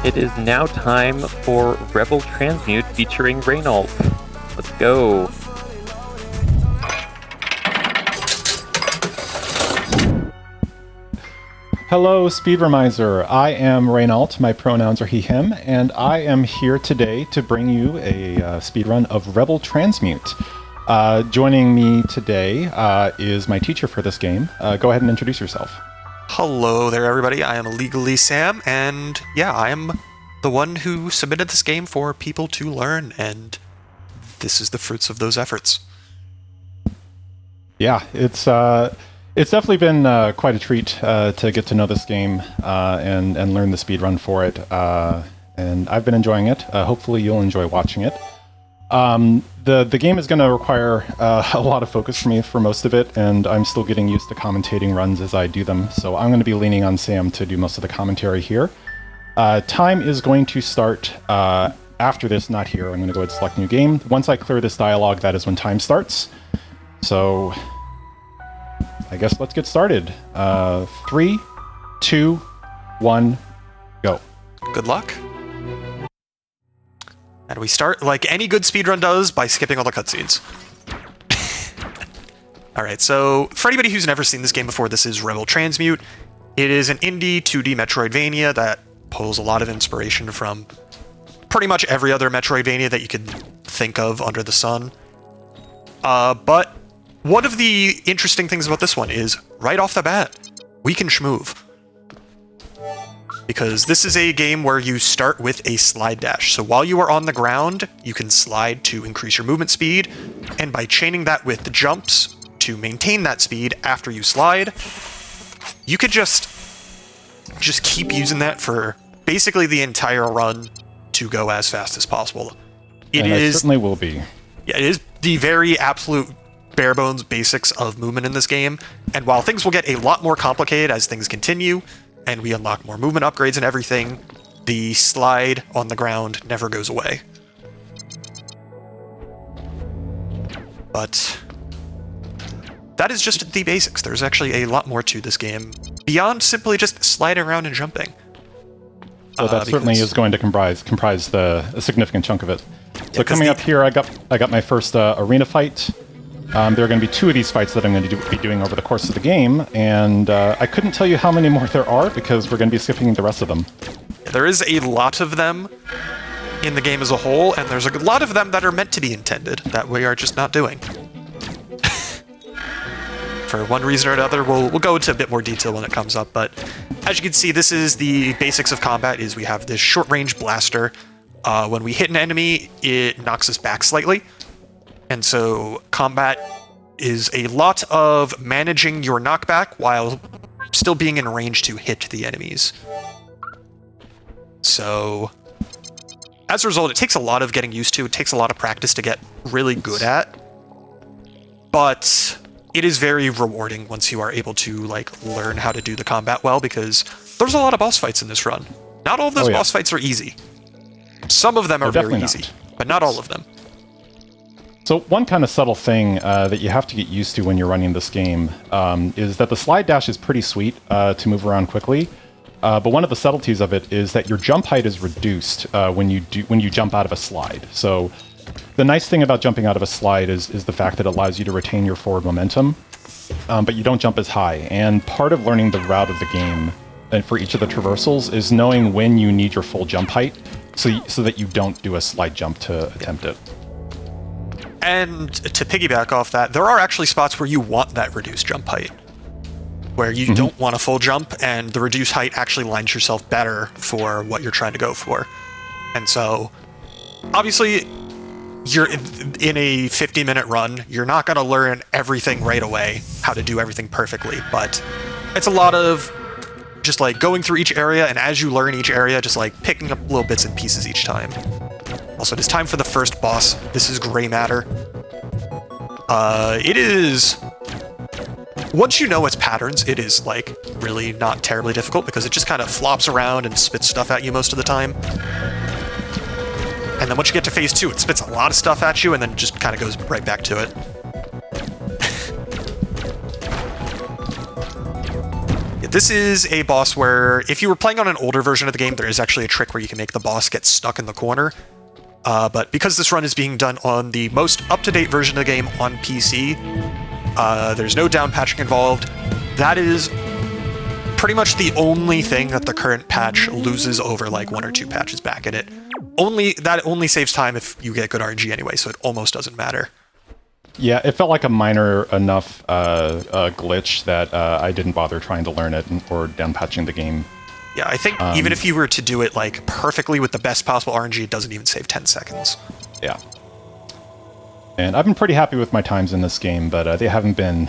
It is now time for Rebel Transmute featuring Rainault. Let's go. Hello, Speedromizer. I am Rainault. My pronouns are he, him, and I am here today to bring you a speedrun of Rebel Transmute. Joining me today is my teacher for this game. Go ahead and introduce yourself. Hello there, everybody. I am Legally Sam, and yeah, I am the one who submitted this game for people to learn, and this is the fruits of those efforts. Yeah, it's definitely been quite a treat to get to know this game and learn the speedrun for it, and I've been enjoying it. Hopefully you'll enjoy watching it. The game is going to require a lot of focus from me for most of it, and I'm still getting used to commentating runs as I do them, so I'm going to be leaning on Sam to do most of the commentary here. Time is going to start after this, not here. I'm going to go ahead and select new game. Once I clear this dialogue, that is when time starts. So I guess let's get started. 3, 2, 1, go. Good luck. And we start like any good speedrun does by skipping all the cutscenes. Alright, so for anybody who's never seen this game before, this is Rebel Transmute. It is an indie 2D Metroidvania that pulls a lot of inspiration from pretty much every other Metroidvania that you could think of under the sun. But one of the interesting things about this one is, right off the bat, we can schmoove. Because this is a game where you start with a slide dash. So while you are on the ground, you can slide to increase your movement speed, and by chaining that with the jumps to maintain that speed after you slide, you could just keep using that for basically the entire run to go as fast as possible. It certainly will be. Yeah, it is the very absolute bare bones basics of movement in this game, and while things will get a lot more complicated as things continue, and we unlock more movement upgrades and everything, the slide on the ground never goes away. But that is just the basics. There's actually a lot more to this game, beyond simply just sliding around and jumping. So that certainly is going to comprise a significant chunk of it. So coming up here, I got my first arena fight. There are going to be 2 of these fights that I'm going to be doing over the course of the game, and I couldn't tell you how many more there are because we're going to be skipping the rest of them. There is a lot of them in the game as a whole, and there's a lot of them that are meant to be intended that we are just not doing. For one reason or another, we'll go into a bit more detail when it comes up, but as you can see, this is the basics of combat. Is we have this short-range blaster. When we hit an enemy, it knocks us back slightly. And so combat is a lot of managing your knockback while still being in range to hit the enemies. So as a result, it takes a lot of getting used to. It takes a lot of practice to get really good at. But it is very rewarding once you are able to learn how to do the combat well, because there's a lot of boss fights in this run. Not all of those boss fights are easy. Some of them are very easy, but not all of them. So one kind of subtle thing that you have to get used to when you're running this game is that the slide dash is pretty sweet to move around quickly, but one of the subtleties of it is that your jump height is reduced when you jump out of a slide. So the nice thing about jumping out of a slide is the fact that it allows you to retain your forward momentum, but you don't jump as high. And part of learning the route of the game and for each of the traversals is knowing when you need your full jump height so that you don't do a slide jump to attempt it. And to piggyback off that, there are actually spots where you want that reduced jump height, where you don't want a full jump, and the reduced height actually lines yourself better for what you're trying to go for. And so, obviously, you're in a 50-minute run, you're not going to learn everything right away, how to do everything perfectly, but it's a lot of just going through each area, and as you learn each area, just picking up little bits and pieces each time. Also, it is time for the first boss. This is Gray Matter. It is... Once you know its patterns, it is, really not terribly difficult, because it just kind of flops around and spits stuff at you most of the time. And then once you get to phase 2, it spits a lot of stuff at you, and then just kind of goes right back to it. this is a boss where, if you were playing on an older version of the game, there is actually a trick where you can make the boss get stuck in the corner. But because this run is being done on the most up-to-date version of the game on PC, there's no down patching involved. That is pretty much the only thing that the current patch loses over like 1 or 2 patches back in it. That only saves time if you get good RNG anyway, so it almost doesn't matter. Yeah, it felt like a minor enough glitch that I didn't bother trying to learn it or down patching the game. Yeah, I think even if you were to do it like perfectly with the best possible RNG, it doesn't even save 10 seconds. Yeah. And I've been pretty happy with my times in this game, but they haven't been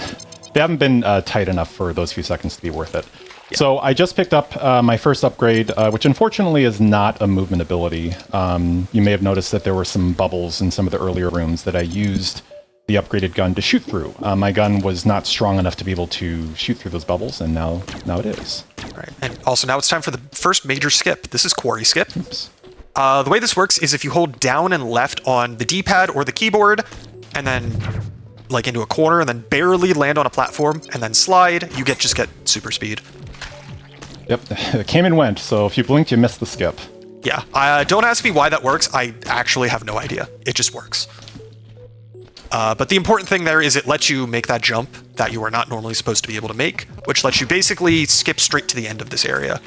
tight enough for those few seconds to be worth it. Yeah. So I just picked up my first upgrade, which unfortunately is not a movement ability. You may have noticed that there were some bubbles in some of the earlier rooms that I used the upgraded gun to shoot through. My gun was not strong enough to be able to shoot through those bubbles, and now it is. Right, and also now it's time for the first major skip. This is Quarry Skip. Oops. The way this works is if you hold down and left on the D-pad or the keyboard, and then like into a corner, and then barely land on a platform, and then slide, you just get super speed. Yep, it came and went, so if you blinked, you missed the skip. Yeah, don't ask me why that works. I actually have no idea. It just works. But the important thing there is it lets you make that jump that you are not normally supposed to be able to make, which lets you basically skip straight to the end of this area.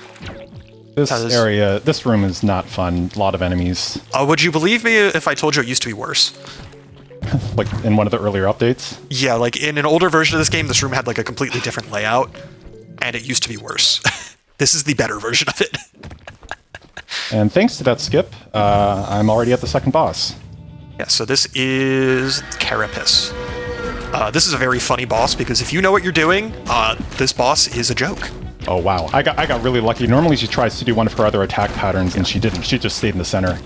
This room is not fun. A lot of enemies. Would you believe me if I told you it used to be worse? Like in one of the earlier updates? Yeah, like in an older version of this game, this room had like a completely different layout, and it used to be worse. This is the better version of it. And thanks to that skip, I'm already at the second boss. Yeah, so this is Carapace. This is a very funny boss because if you know what you're doing, this boss is a joke. Oh wow, I got really lucky. Normally she tries to do one of her other attack patterns, and she didn't. She just stayed in the center.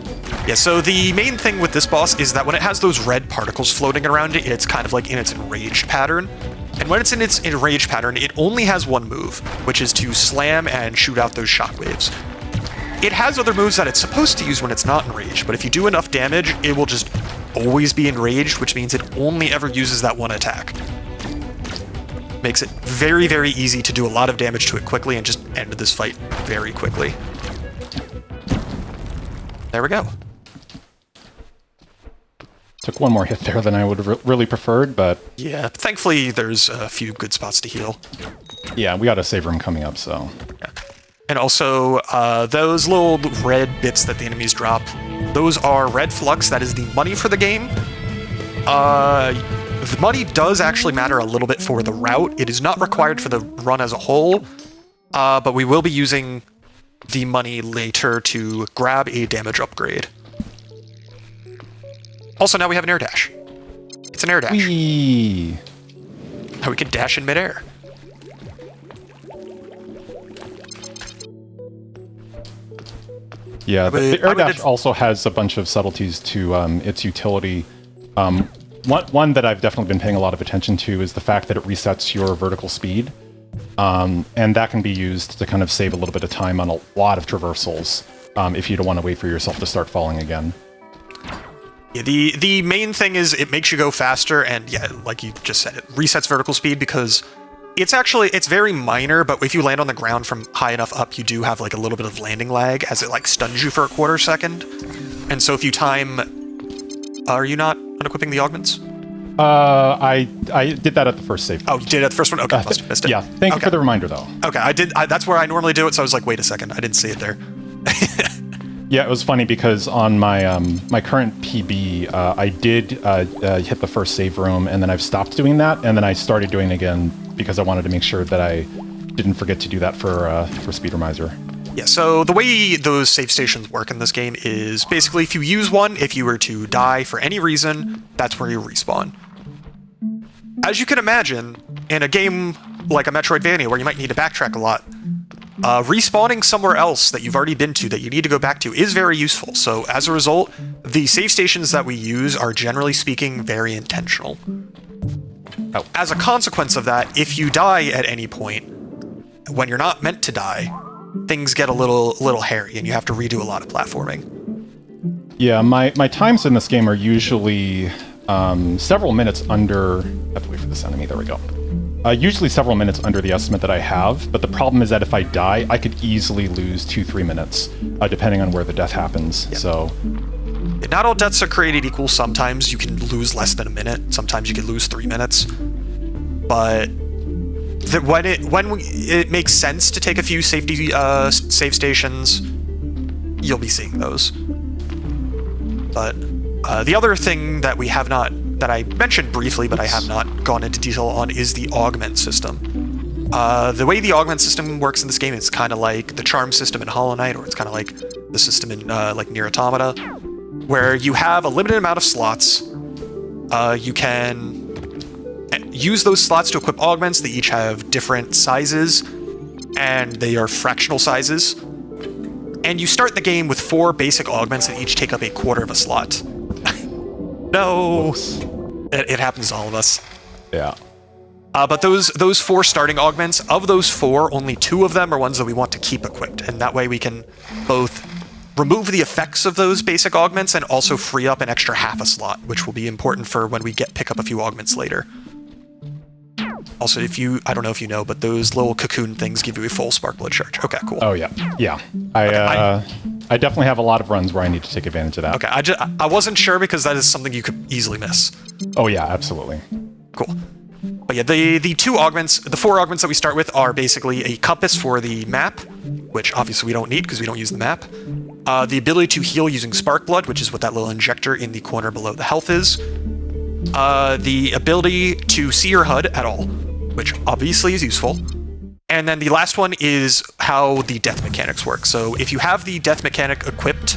Yeah, so the main thing with this boss is that when it has those red particles floating around it, it's kind of like in its enraged pattern. And when it's in its enraged pattern, it only has one move, which is to slam and shoot out those shockwaves. It has other moves that it's supposed to use when it's not enraged, but if you do enough damage, it will just always be enraged, which means it only ever uses that one attack. Makes it very, very easy to do a lot of damage to it quickly and just end this fight very quickly. There we go. Took one more hit there than I would have really preferred, but... Yeah, thankfully there's a few good spots to heal. Yeah, we got a save room coming up, so... Yeah. And also, those little red bits that the enemies drop, those are red flux. That is the money for the game. The money does actually matter a little bit for the route. It is not required for the run as a whole, but we will be using the money later to grab a damage upgrade. Also, now we have an air dash. It's an air dash. Whee! Now we can dash in midair. Yeah, the air dash also has a bunch of subtleties to its utility. One that I've definitely been paying a lot of attention to is the fact that it resets your vertical speed. And that can be used to kind of save a little bit of time on a lot of traversals if you don't want to wait for yourself to start falling again. Yeah, the main thing is it makes you go faster, and yeah, like you just said, it resets vertical speed because it's very minor, but if you land on the ground from high enough up, you do have like a little bit of landing lag as it like stuns you for a quarter second. And so if you time... Are you not unequipping the augments? I did that at the first save. Oh, you did it at the first one? Okay, I must have missed it. Yeah, thank you for the reminder, though. Okay, that's where I normally do it, so I was like, wait a second, I didn't see it there. Yeah, it was funny because on my my current PB, I did hit the first save room, and then I've stopped doing that, and then I started doing it again because I wanted to make sure that I didn't forget to do that for Speedromizer. Yeah, so the way those save stations work in this game is basically if you use one, if you were to die for any reason, that's where you respawn. As you can imagine, in a game like a Metroidvania where you might need to backtrack a lot, respawning somewhere else that you've already been to that you need to go back to is very useful. So as a result, the save stations that we use are generally speaking very intentional. Now, as a consequence of that, if you die at any point, when you're not meant to die, things get a little hairy and you have to redo a lot of platforming. Yeah, my times in this game are usually several minutes under... I have to wait for this enemy, there we go. Usually several minutes under the estimate that I have, but the problem is that if I die, I could easily lose 2-3 minutes, depending on where the death happens. Yep. So, not all deaths are created equal. Sometimes you can lose less than a minute. Sometimes you can lose 3 minutes. But when it makes sense to take a few safety save stations, you'll be seeing those. But the other thing that we have not, that I mentioned briefly, but I have not gone into detail on, is the augment system. The way the augment system works in this game is kind of like the charm system in Hollow Knight, or it's kind of like the system in like Nier Automata, where you have a limited amount of slots. You can use those slots to equip augments. They each have different sizes, and they are fractional sizes. And you start the game with 4 basic augments that each take up a quarter of a slot. No! It happens to all of us. yeah. But those 4 starting augments, of those 4, only 2 of them are ones that we want to keep equipped. And that way we can both remove the effects of those basic augments and also free up an extra half a slot, which will be important for when we pick up a few augments later. Also, I don't know if you know, but those little cocoon things give you a full spark blood charge. Okay, cool. Oh, yeah. Yeah. I definitely have a lot of runs where I need to take advantage of that. Okay, I wasn't sure because that is something you could easily miss. Oh, yeah, absolutely. Cool. But yeah, the 4 augments that we start with are basically a compass for the map, which obviously we don't need because we don't use the map. The ability to heal using spark blood, which is what that little injector in the corner below the health is. The ability to see your HUD at all, which obviously is useful. And then the last one is how the death mechanics work. So if you have the death mechanic equipped,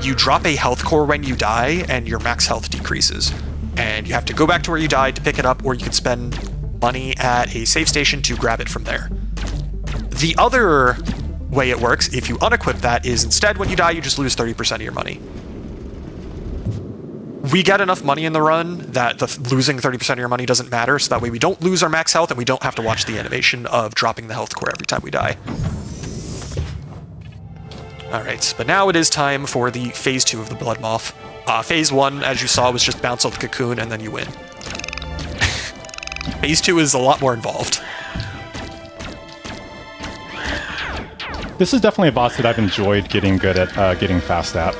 you drop a health core when you die, and your max health decreases. And you have to go back to where you died to pick it up, or you can spend money at a save station to grab it from there. The other way it works, if you unequip that, is instead when you die, you just lose 30% of your money. We get enough money in the run that losing 30% of your money doesn't matter, so that way we don't lose our max health and we don't have to watch the animation of dropping the health core every time we die. Alright, but now it is time for the Phase 2 of the Blood Moth. Phase 1, as you saw, was just bounce off the cocoon and then you win. Phase 2 is a lot more involved. This is definitely a boss that I've enjoyed getting good at, getting fast at.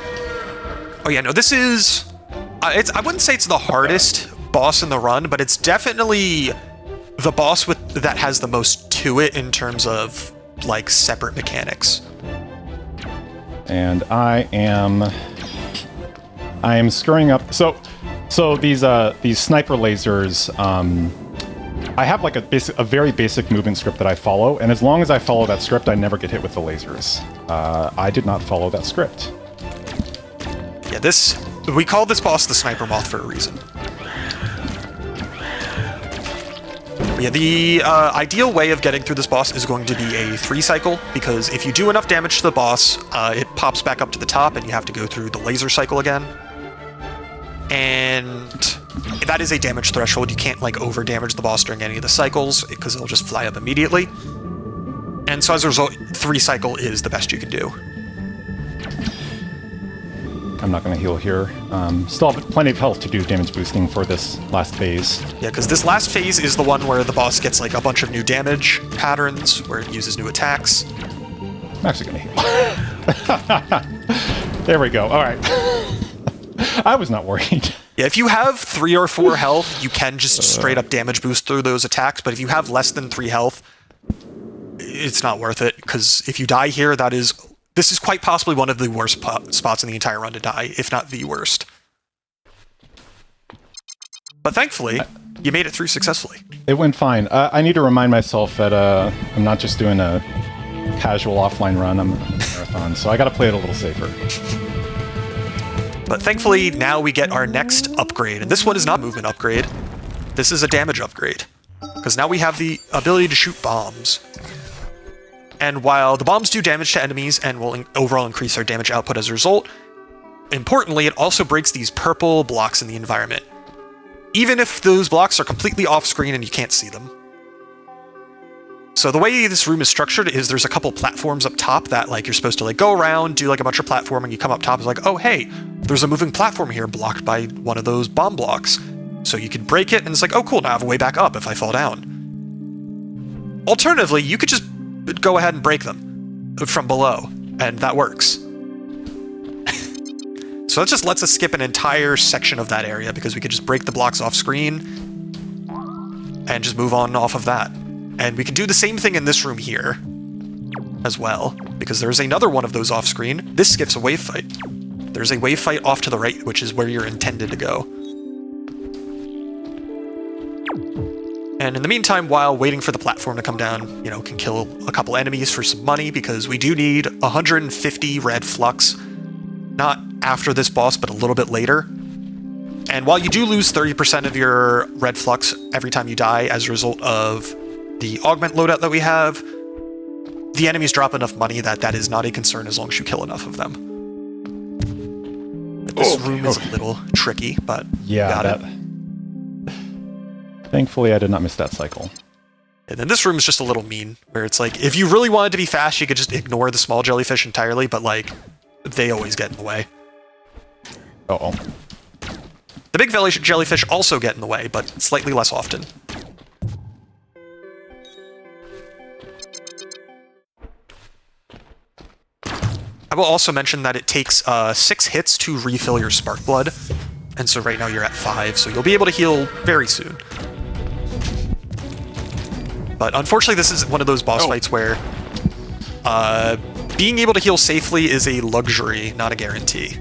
Oh yeah, no, this is... I wouldn't say it's the hardest boss in the run, but it's definitely the boss that has the most to it in terms of, like, separate mechanics. And I am screwing up. So these sniper lasers. I have like a very basic movement script that I follow, and as long as I follow that script, I never get hit with the lasers. I did not follow that script. Yeah, we call this boss the Sniper Moth for a reason. Yeah, the ideal way of getting through this boss is going to be a 3 cycle, because if you do enough damage to the boss, it pops back up to the top and you have to go through the laser cycle again. And that is a damage threshold. You can't like over damage the boss during any of the cycles because it'll just fly up immediately. And so as a result, 3 cycle is the best you can do. I'm not going to heal here. Still have plenty of health to do damage boosting for this last phase. Yeah, because this last phase is the one where the boss gets like a bunch of new damage patterns, where it uses new attacks. I'm actually going to heal. There we go. All right. I was not worried. Yeah, if you have 3 or 4 health, you can just straight up damage boost through those attacks, but if you have less than 3 health, it's not worth it, because if you die here, this is quite possibly one of the worst spots in the entire run to die, if not the worst. But thankfully, you made it through successfully. It went fine. I need to remind myself that I'm not just doing a casual offline run, I'm a marathon, so I gotta play it a little safer. But thankfully, now we get our next upgrade, and this one is not a movement upgrade. This is a damage upgrade, because now we have the ability to shoot bombs. And while the bombs do damage to enemies and will overall increase our damage output as a result, importantly, it also breaks these purple blocks in the environment, even if those blocks are completely off-screen and you can't see them. So the way this room is structured is there's a couple platforms up top that like you're supposed to like go around, do like a bunch of platforming, you come up top, it's like, oh hey, there's a moving platform here blocked by one of those bomb blocks. So you can break it and it's like, oh cool, now I have a way back up if I fall down. Alternatively, you could just go ahead and break them from below, and that works. So that just lets us skip an entire section of that area because we could just break the blocks off screen and just move on off of that. And we can do the same thing in this room here as well, because there's another one of those off screen. This skips a wave fight. There's a wave fight off to the right, which is where you're intended to go. And in the meantime, while waiting for the platform to come down, you know, can kill a couple enemies for some money, because we do need 150 red flux. Not after this boss, but a little bit later. And while you do lose 30% of your red flux every time you die as a result of the augment loadout that we have, the enemies drop enough money that that is not a concern as long as you kill enough of them. But this room is a little tricky, but yeah, got it. Thankfully, I did not miss that cycle. And then this room is just a little mean, where it's like, if you really wanted to be fast, you could just ignore the small jellyfish entirely, but like, they always get in the way. Uh-oh. The big jellyfish also get in the way, but slightly less often. I will also mention that it takes 6 hits to refill your spark blood, and so right now you're at 5, so you'll be able to heal very soon. But unfortunately, this is one of those boss fights where being able to heal safely is a luxury, not a guarantee.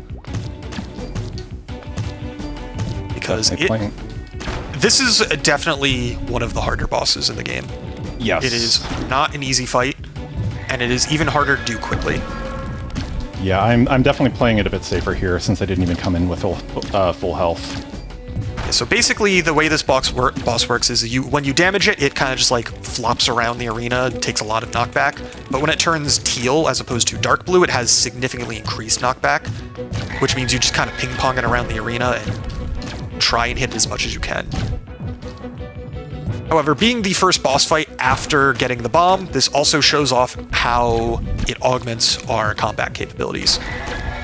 Because this is definitely one of the harder bosses in the game. Yes. It is not an easy fight, and it is even harder to do quickly. Yeah, I'm definitely playing it a bit safer here since I didn't even come in with full health. So basically, the way this boss works is when you damage it, it kind of just like flops around the arena, takes a lot of knockback. But when it turns teal as opposed to dark blue, it has significantly increased knockback, which means you just kind of ping-pong it around the arena and try and hit as much as you can. However, being the first boss fight after getting the bomb, this also shows off how it augments our combat capabilities.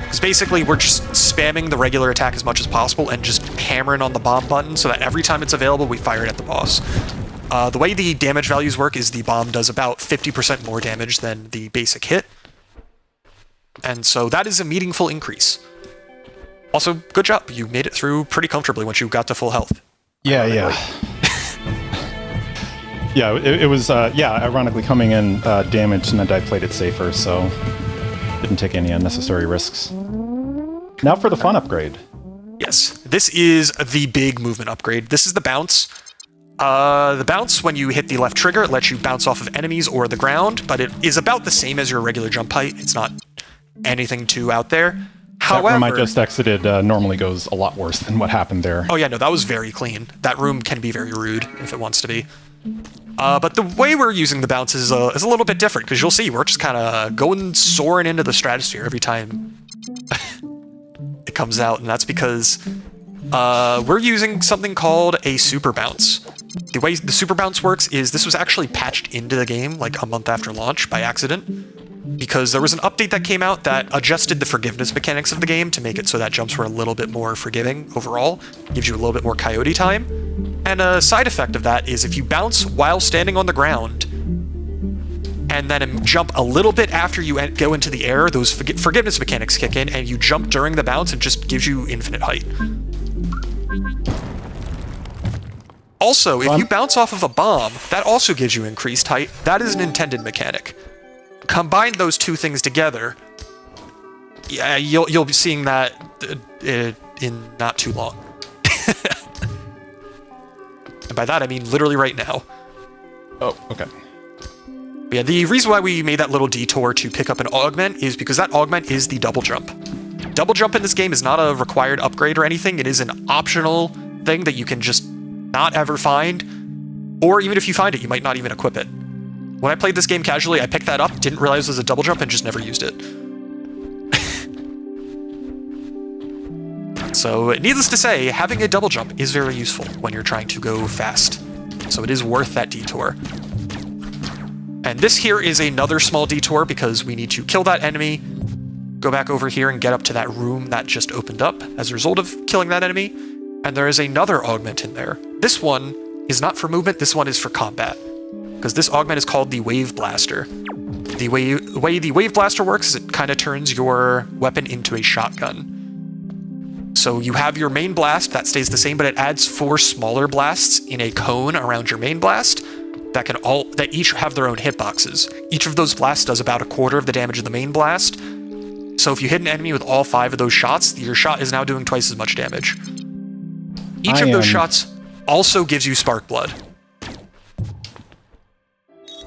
Because basically, we're just spamming the regular attack as much as possible and just hammering on the bomb button so that every time it's available, we fire it at the boss. The way the damage values work is the bomb does about 50% more damage than the basic hit. And so that is a meaningful increase. Also, good job. You made it through pretty comfortably once you got to full health. Yeah, yeah. Yeah, it was, ironically coming in damaged, and I played it safer, so didn't take any unnecessary risks. Now for the fun upgrade. Yes, this is the big movement upgrade. This is the bounce. The bounce, when you hit the left trigger, it lets you bounce off of enemies or the ground, but it is about the same as your regular jump height. It's not anything too out there. However, that room I just exited normally goes a lot worse than what happened there. Oh yeah, no, that was very clean. That room can be very rude if it wants to be. But the way we're using the bounce is a little bit different, because you'll see we're just kind of going soaring into the stratosphere every time it comes out, and that's because we're using something called a super bounce. The way the super bounce works is this was actually patched into the game like a month after launch by accident, because there was an update that came out that adjusted the forgiveness mechanics of the game to make it so that jumps were a little bit more forgiving overall, gives you a little bit more coyote time. And a side effect of that is if you bounce while standing on the ground, and then jump a little bit after you go into the air, those forgiveness mechanics kick in, and you jump during the bounce and just gives you infinite height. Also, if you bounce off of a bomb, that also gives you increased height. That is an intended mechanic. Combine those two things together, yeah, you'll be seeing that in not too long. And by that, I mean literally right now. Oh, okay. But yeah, the reason why we made that little detour to pick up an augment is because that augment is the double jump. Double jump in this game is not a required upgrade or anything. It is an optional thing that you can just not ever find, or even if you find it, you might not even equip it. When I played this game casually, I picked that up, didn't realize it was a double jump, and just never used it. So, needless to say, having a double jump is very useful when you're trying to go fast. So it is worth that detour. And this here is another small detour because we need to kill that enemy, go back over here and get up to that room that just opened up as a result of killing that enemy. And there is another augment in there. This one is not for movement, this one is for combat. because this augment is called the Wave Blaster. The way the Wave Blaster works is it kind of turns your weapon into a shotgun. So you have your main blast, that stays the same, but it adds 4 smaller blasts in a cone around your main blast that each have their own hitboxes. Each of those blasts does about 1/4 of the damage of the main blast. So if you hit an enemy with all 5 of those shots, your shot is now doing twice as much damage. Each of those shots also gives you Spark Blood.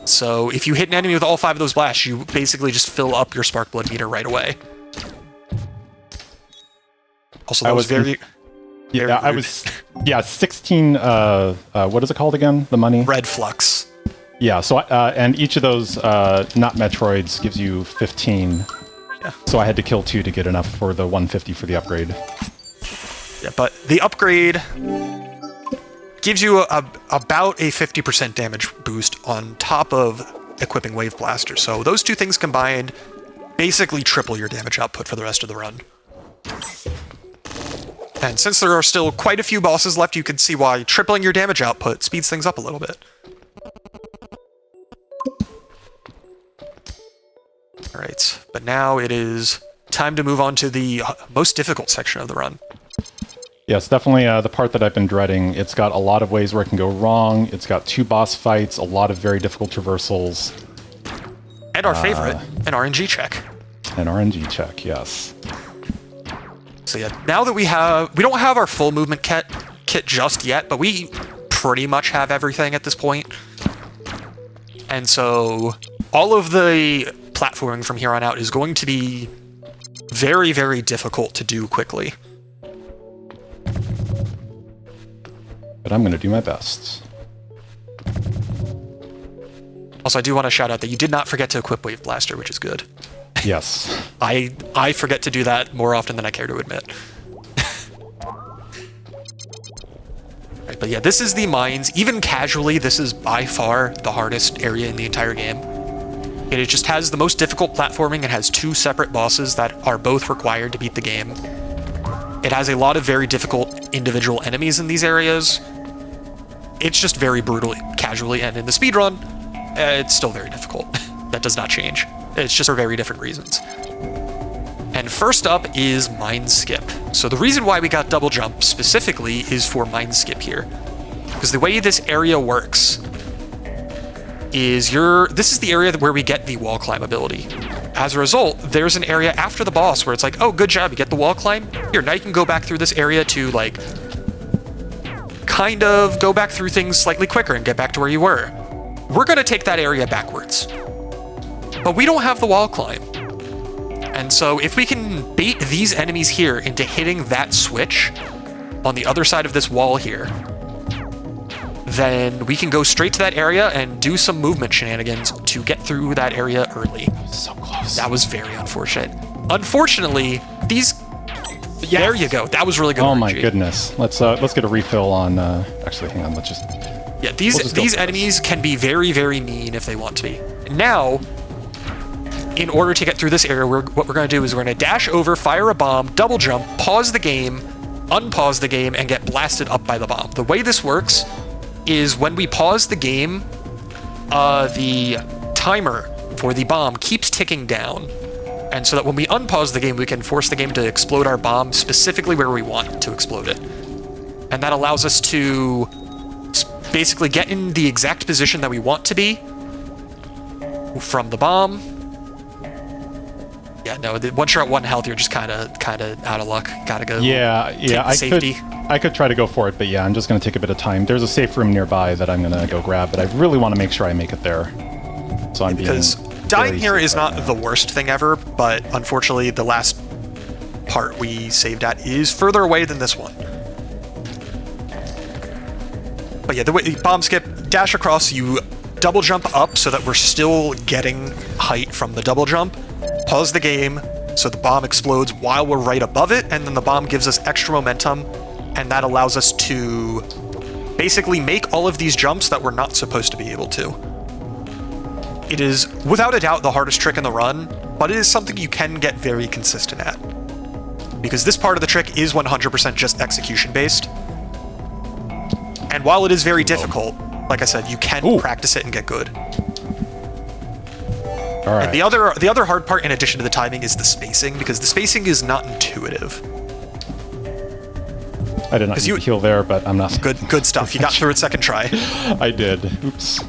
So if you hit an enemy with all 5 of those blasts, you basically just fill up your Spark Blood meter right away. Also, that was very I was 16. What is it called again? The money? Red Flux. Yeah. So and each of those not Metroids gives you 15. Yeah. So I had to kill 2 to get enough for the 150 for the upgrade. Yeah, but the upgrade gives you about a 50% damage boost on top of equipping Wave Blaster. So those 2 things combined basically triple your damage output for the rest of the run. And since there are still quite a few bosses left, you can see why tripling your damage output speeds things up a little bit. Alright, but now it is time to move on to the most difficult section of the run. Yes, definitely the part that I've been dreading. It's got a lot of ways where it can go wrong. It's got 2 boss fights, a lot of very difficult traversals. And our favorite, an RNG check. An RNG check, yes. So yeah, now that we don't have our full movement kit just yet, but we pretty much have everything at this point. And so all of the platforming from here on out is going to be very, very difficult to do quickly. But I'm going to do my best. Also, I do want to shout out that you did not forget to equip Wave Blaster, which is good. Yes. I forget to do that more often than I care to admit. Right, but yeah, this is the mines. Even casually, this is by far the hardest area in the entire game. It just has the most difficult platforming. It has 2 separate bosses that are both required to beat the game. It has a lot of very difficult individual enemies in these areas. It's just very brutal casually, and in the speedrun, it's still very difficult. That does not change. It's just for very different reasons. And first up is Mine Skip. So the reason why we got double jump specifically is for Mine Skip here. Because the way this area works is this is the area where we get the wall climb ability. As a result, there's an area after the boss where it's like, oh, good job, you get the wall climb. Here, now you can go back through this area to, like, kind of go back through things slightly quicker and get back to where you were. We're going to take that area backwards. But we don't have the wall climb. And so if we can bait these enemies here into hitting that switch on the other side of this wall here, then we can go straight to that area and do some movement shenanigans to get through that area early. So close. That was very unfortunate. Unfortunately, these... Yes. There you go. That was really good. Oh RNG. my goodness. Let's get a refill on... Actually, hang on. Let's just... Yeah, these enemies can be very, very mean if they want to be. Now, in order to get through this area, what we're going to do is we're going to dash over, fire a bomb, double jump, pause the game, unpause the game, and get blasted up by the bomb. The way this works is when we pause the game, the timer for the bomb keeps ticking down. And so that when we unpause the game, we can force the game to explode our bomb specifically where we want to explode it. And that allows us to basically get in the exact position that we want to be from the bomb. Yeah, no, once you're at 1 health, you're just kind of out of luck. Gotta go. Yeah, safety. I could try to go for it, but yeah, I'm just going to take a bit of time. There's a safe room nearby that I'm going to go grab, but I really want to make sure I make it there. So I'm because dying here is not the worst thing ever, but unfortunately, the last part we saved at is further away than this one. But yeah, the way bomb skip, dash across, you double jump up so that we're still getting height from the double jump. Pause the game so the bomb explodes while we're right above it, and then the bomb gives us extra momentum, and that allows us to basically make all of these jumps that we're not supposed to be able to. It is, without a doubt, the hardest trick in the run, but it is something you can get very consistent at. Because this part of the trick is 100% just execution-based. And while it is very difficult, like I said, you can Ooh. practice it and get good. All right. And the other hard part, in addition to the timing, is the spacing, because the spacing is not intuitive. I did not heal there, but I'm not... Good stuff. You got through it second try. I did. Oops.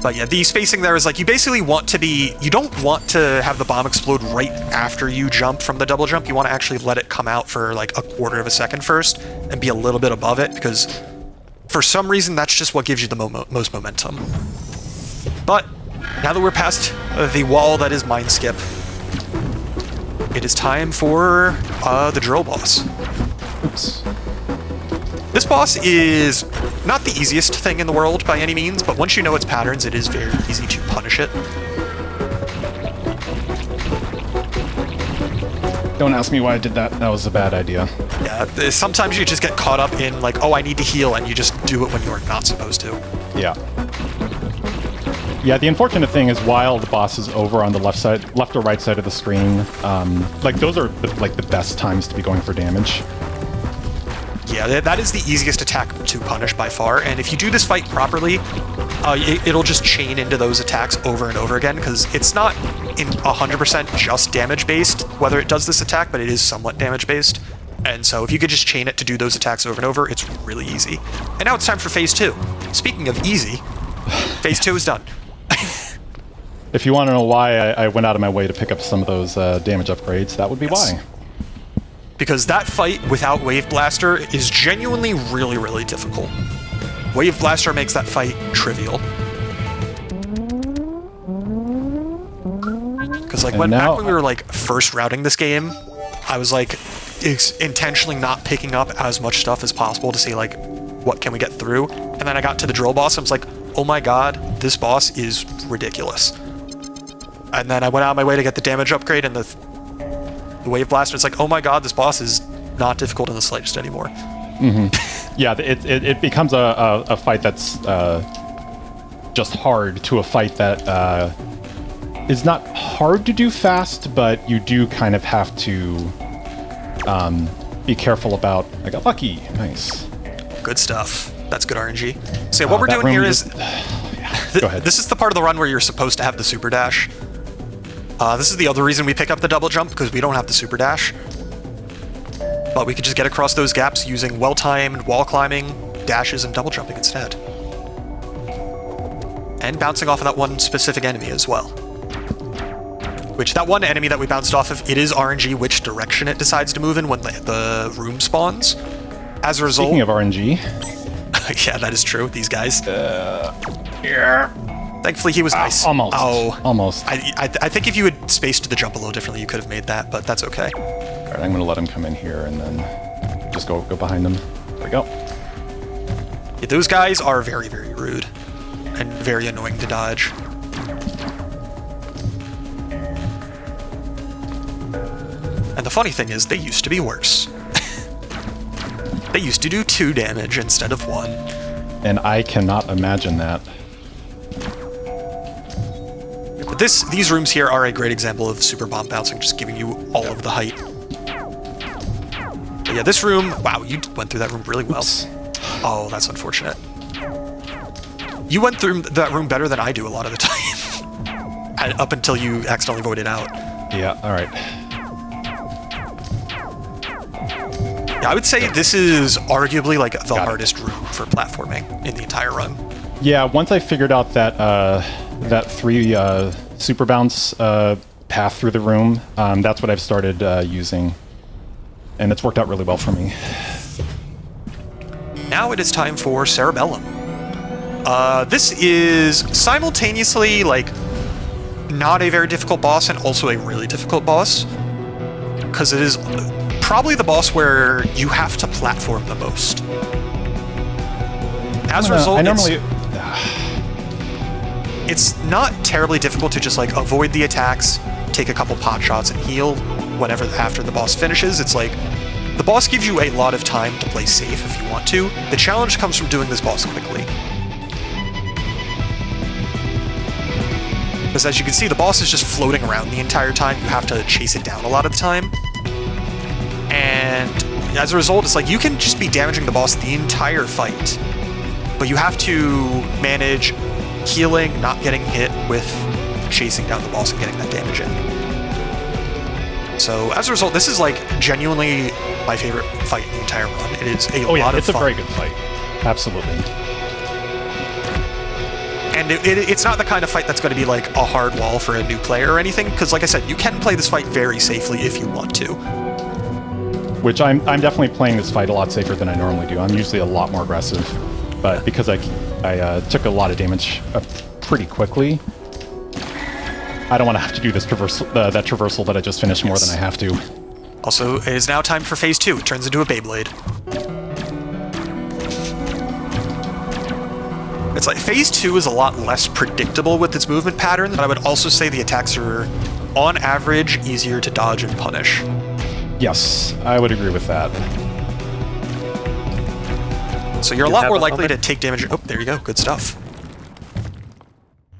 But yeah, the spacing there is like, you basically want to be... You don't want to have the bomb explode right after you jump from the double jump. You want to actually let it come out for like a quarter of a second first and be a little bit above it, because for some reason, that's just what gives you the most momentum. But now that we're past the wall that is Mind Skip, it is time for the drill boss. Oops. This boss is not the easiest thing in the world by any means, but once you know its patterns, it is very easy to punish it. Don't ask me why I did that. That was a bad idea. Yeah, sometimes you just get caught up in like, oh, I need to heal, and you just do it when you're not supposed to. Yeah. Yeah, the unfortunate thing is while the boss is over on the left or right side of the screen, like those are the best times to be going for damage. Yeah, that is the easiest attack to punish by far, and if you do this fight properly, it'll just chain into those attacks over and over again, because it's not in 100% just damage-based, whether it does this attack, but it is somewhat damage-based. And so if you could just chain it to do those attacks over and over, it's really easy. And now it's time for Phase 2. Speaking of easy, Phase 2 is done. If you want to know why I went out of my way to pick up some of those damage upgrades, that would be why. Because that fight without Wave Blaster is genuinely really, really difficult. Wave Blaster makes that fight trivial. Because like back when we were like first routing this game, I was like intentionally not picking up as much stuff as possible to see like what can we get through. And then I got to the drill boss, and I was like, oh my god, this boss is ridiculous. And then I went out of my way to get the damage upgrade and the Wave Blaster. It's like, oh my god, this boss is not difficult in the slightest anymore. Mm-hmm. Yeah, it becomes a fight that's just hard to a fight that is not hard to do fast, but you do kind of have to be careful about... I got lucky. Nice. Good stuff. That's good RNG. So yeah, what we're doing here is... Go ahead. This is the part of the run where you're supposed to have the super dash. This is the other reason we pick up the double jump, because we don't have the super dash. But we could just get across those gaps using well-timed wall climbing, dashes, and double jumping instead. And bouncing off of that one specific enemy as well. Which, that one enemy that we bounced off of, it is RNG which direction it decides to move in when the room spawns. As a result... Speaking of RNG... yeah, that is true. These guys. Yeah. Thankfully, he was nice. Almost. Oh. Almost. I think if you had spaced the jump a little differently, you could have made that, but that's okay. All right, I'm going to let him come in here and then just go behind him. There we go. Yeah, those guys are very, very rude and very annoying to dodge. And the funny thing is, they used to be worse. They used to do 2 damage instead of 1. And I cannot imagine that. But these rooms here are a great example of super bomb bouncing, just giving you all of the height. But yeah, this room... Wow, you went through that room really well. Oops. Oh, that's unfortunate. You went through that room better than I do a lot of the time. Up until you accidentally voided out. Yeah, alright. Yeah, I would say this is arguably like the hardest room for platforming in the entire run. Yeah, once I figured out that that 3 super bounce path through the room, that's what I've started using. And it's worked out really well for me. Now it is time for Cerebellum. This is simultaneously like not a very difficult boss and also a really difficult boss, because it is probably the boss where you have to platform the most. As a result, it's not terribly difficult to just like avoid the attacks, take a couple pot shots, and heal whenever after the boss finishes. It's like the boss gives you a lot of time to play safe if you want to. The challenge comes from doing this boss quickly. Because as you can see, the boss is just floating around the entire time. You have to chase it down a lot of the time. And as a result, it's like you can just be damaging the boss the entire fight, but you have to manage healing, not getting hit, with chasing down the boss and getting that damage in. So as a result, this is like genuinely my favorite fight in the entire run. It is a lot of fun. It's a very good fight. Absolutely. And it's not the kind of fight that's going to be like a hard wall for a new player or anything, because like I said, you can play this fight very safely if you want to. Which I'm definitely playing this fight a lot safer than I normally do. I'm usually a lot more aggressive, but because I took a lot of damage pretty quickly, I don't want to have to do this that traversal that I just finished more than I have to. Also, it is now time for phase 2. It turns into a Beyblade. It's like phase 2 is a lot less predictable with its movement pattern, but I would also say the attacks are, on average, easier to dodge and punish. Yes, I would agree with that. So you're a lot more likely to take damage. Oh, there you go. Good stuff.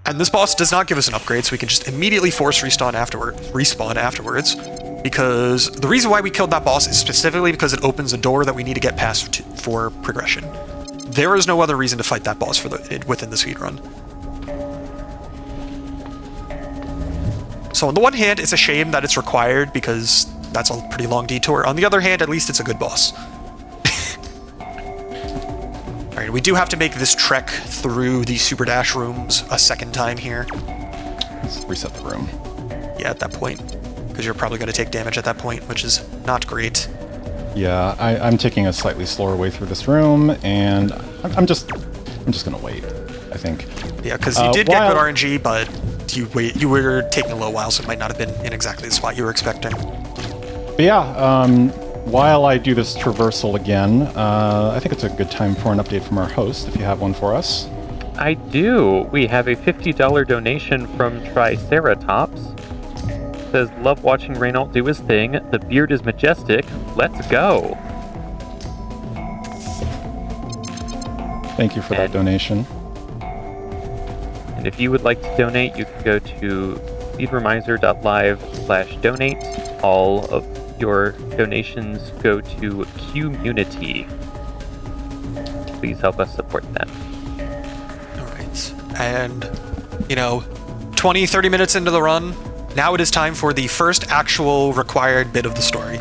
And this boss does not give us an upgrade, so we can just immediately force respawn afterwards. Because the reason why we killed that boss is specifically because it opens a door that we need to get past for progression. There is no other reason to fight that boss within the speedrun. So on the one hand, it's a shame that it's required because that's a pretty long detour. On the other hand, at least it's a good boss. Alright, we do have to make this trek through the Super Dash rooms a second time here. Let's reset the room. Yeah, at that point. Because you're probably going to take damage at that point, which is not great. Yeah, I'm taking a slightly slower way through this room, and I'm just gonna wait, I think. Yeah, because you did get good RNG, but you were taking a little while, so it might not have been in exactly the spot you were expecting. But yeah, while I do this traversal again, I think it's a good time for an update from our host, if you have one for us. I do. We have a $50 donation from Triceratops. Says, love watching Rainault do his thing. The beard is majestic. Let's go. Thank you for that donation. And if you would like to donate, you can go to speedromizer.live/donate. All of your donations go to QMUNITY. Please help us support them. Alright. And, 20-30 minutes into the run, now it is time for the first actual required bit of the story.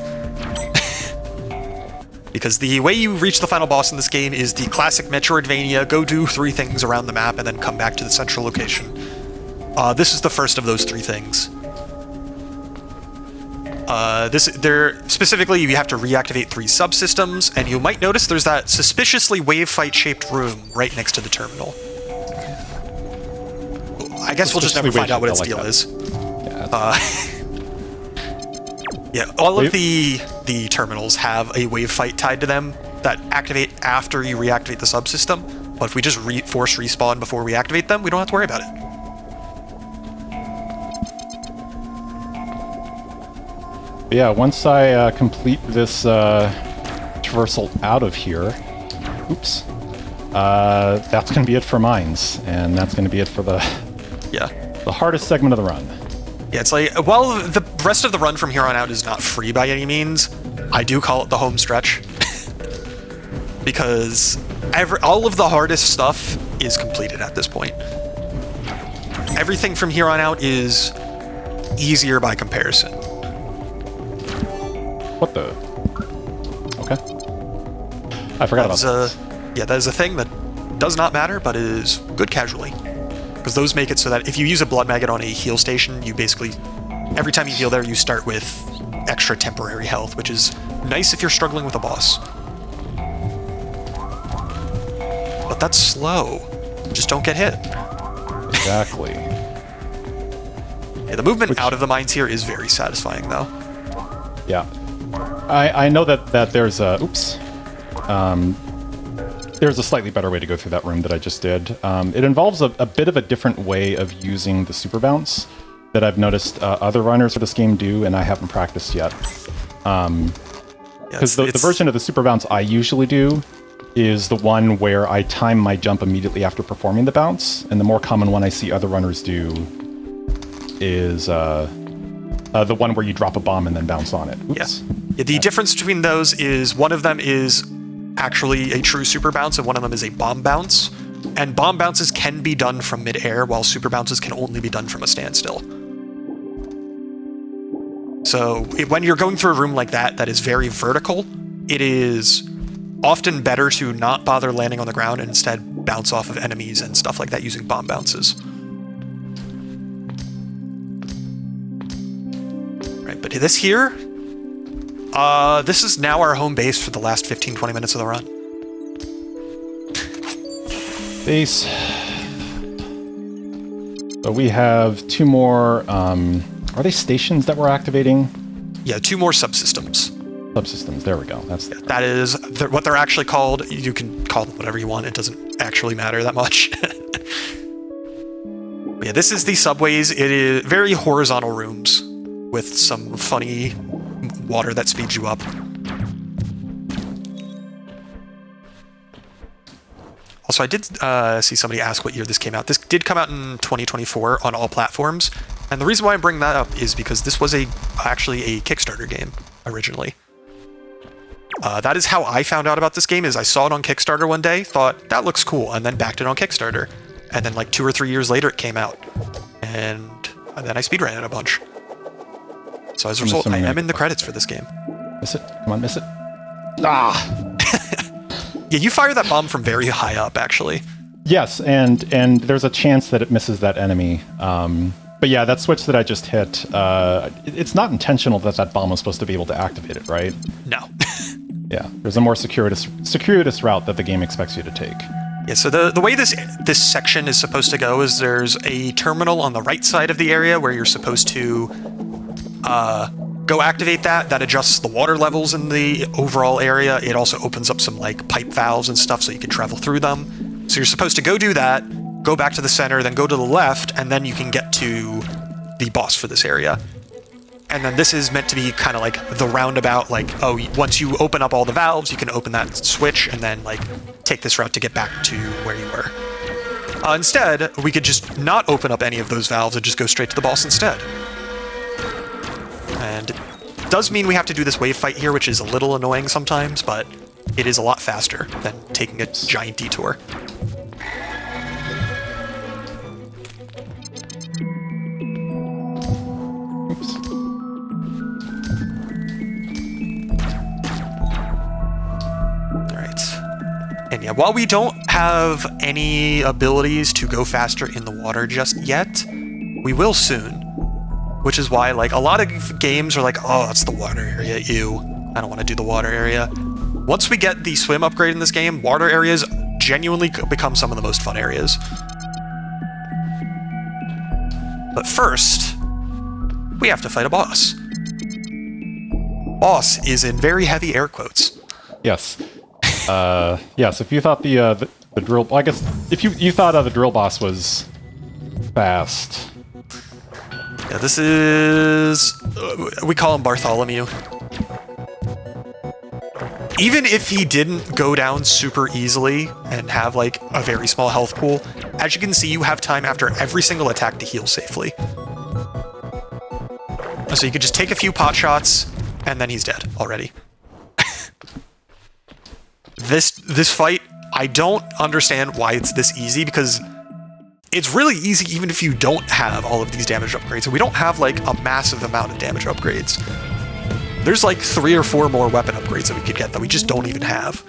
Because the way you reach the final boss in this game is the classic Metroidvania, go do 3 things around the map and then come back to the central location. This is the first of those 3 things. Specifically, you have to reactivate 3 subsystems, and you might notice there's that suspiciously wave fight-shaped room right next to the terminal. I guess we'll just never find out what its deal is. Yeah, all of the terminals have a wave fight tied to them that activate after you reactivate the subsystem, but if we just force respawn before we activate them, we don't have to worry about it. But yeah, once I complete this traversal out of here, oops, that's going to be it for mines, and that's going to be it for the hardest segment of the run. Yeah, it's like, while the rest of the run from here on out is not free by any means, I do call it the home stretch. Because all of the hardest stuff is completed at this point. Everything from here on out is easier by comparison. What the? Okay. I forgot about that. Yeah, that is a thing that does not matter, but is good casually. Because those make it so that if you use a blood maggot on a heal station, you basically, every time you heal there, you start with extra temporary health, which is nice if you're struggling with a boss. But that's slow. Just don't get hit. Exactly. Yeah, the movement out of the mines here is very satisfying, though. Yeah. I know that there's a... Oops. There's a slightly better way to go through that room that I just did. It involves a bit of a different way of using the super bounce that I've noticed other runners of this game do, and I haven't practiced yet. Because the version of the super bounce I usually do is the one where I time my jump immediately after performing the bounce, and the more common one I see other runners do is The one where you drop a bomb and then bounce on it. Oops. Yeah. The difference between those is one of them is actually a true super bounce and one of them is a bomb bounce. And bomb bounces can be done from mid-air, while super bounces can only be done from a standstill. So when you're going through a room like that is very vertical, it is often better to not bother landing on the ground and instead bounce off of enemies and stuff like that using bomb bounces. Right, but this here, this is now our home base for the last 15-20 minutes of the run. Base. So we have 2 more, are they stations that we're activating? Yeah, 2 more subsystems. Subsystems, there we go. That is what they're actually called. You can call them whatever you want. It doesn't actually matter that much. Yeah, this is the subways. It is very horizontal rooms with some funny water that speeds you up. Also, I did see somebody ask what year this came out. This did come out in 2024 on all platforms. And the reason why I bring that up is because this was actually a Kickstarter game originally. That is how I found out about this game, is I saw it on Kickstarter one day, thought, that looks cool, and then backed it on Kickstarter. And then like 2 or 3 years later, it came out. And then I speedran it a bunch. So as a result, I am in the credits for this game. Miss it. Come on, miss it. Ah! Yeah, you fire that bomb from very high up, actually. Yes, and there's a chance that it misses that enemy. But yeah, that switch that I just hit, it's not intentional that bomb was supposed to be able to activate it, right? No. Yeah, there's a more circuitous route that the game expects you to take. Yeah, so the way this section is supposed to go is there's a terminal on the right side of the area where you're supposed to go activate that adjusts the water levels in the overall area. It also opens up some like pipe valves and stuff so you can travel through them. So you're supposed to go do that, go back to the center, then go to the left, and then you can get to the boss for this area. And then this is meant to be kind of like the roundabout, like, oh, once you open up all the valves, you can open that switch and then like take this route to get back to where you were. Instead, we could just not open up any of those valves and just go straight to the boss instead. And it does mean we have to do this wave fight here, which is a little annoying sometimes, but it is a lot faster than taking a giant detour. Oops. Alright. And yeah, while we don't have any abilities to go faster in the water just yet, we will soon. Which is why, like, a lot of games are like, oh, it's the water area, ew. I don't want to do the water area. Once we get the swim upgrade in this game, water areas genuinely become some of the most fun areas. But first, we have to fight a boss. Boss is in very heavy air quotes. Yes. Yes, if you thought the drill... Well, I guess, if you thought the drill boss was fast... Yeah, this is... we call him Bartholomew. Even if he didn't go down super easily and have, like, a very small health pool, as you can see, you have time after every single attack to heal safely. So you could just take a few pot shots, and then he's dead already. This fight, I don't understand why it's this easy, because... it's really easy even if you don't have all of these damage upgrades. And we don't have, like, a massive amount of damage upgrades. There's, like, 3 or 4 more weapon upgrades that we could get that we just don't even have.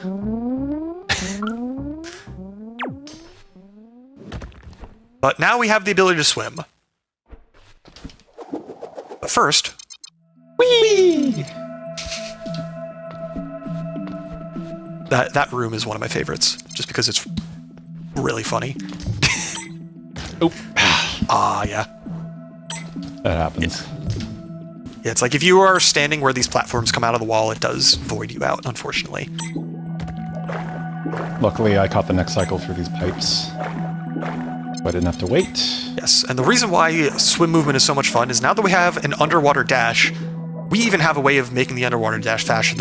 But now we have the ability to swim. But first... whee! That room is one of my favorites, just because it's really funny. Oh. Yeah. That happens. Yeah, it's like if you are standing where these platforms come out of the wall, it does void you out, unfortunately. Luckily, I caught the next cycle through these pipes, so I didn't have to wait. Yes, and the reason why swim movement is so much fun is now that we have an underwater dash, we even have a way of making the underwater dash faster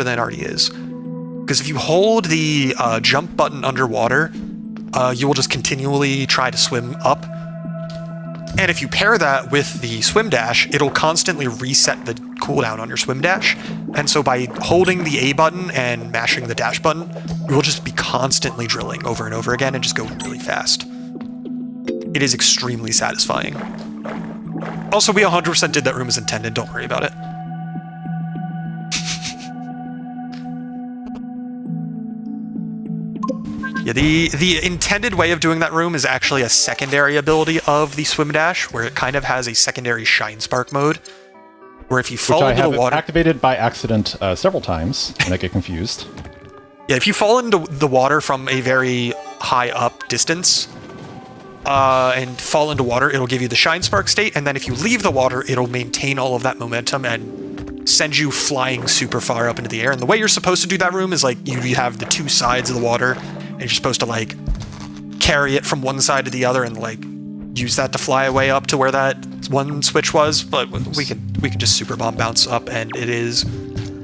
than it already is. Because if you hold the jump button underwater, you will just continually try to swim up. And if you pair that with the swim dash, it'll constantly reset the cooldown on your swim dash. And so by holding the A button and mashing the dash button, you will just be constantly drilling over and over again and just go really fast. It is extremely satisfying. Also, we 100% did that room as intended, don't worry about it. Yeah, the intended way of doing that room is actually a secondary ability of the swim dash, where it kind of has a secondary shine spark mode, where if you fall into the water, activated by accident several times, and I get confused. Yeah, if you fall into the water from a very high up distance, and fall into water, it'll give you the shine spark state, and then if you leave the water, it'll maintain all of that momentum and send you flying super far up into the air. And the way you're supposed to do that room is like you have the two sides of the water, and you're supposed to like carry it from one side to the other and like use that to fly away up to where that one switch was. But we could just super bomb bounce up, and it is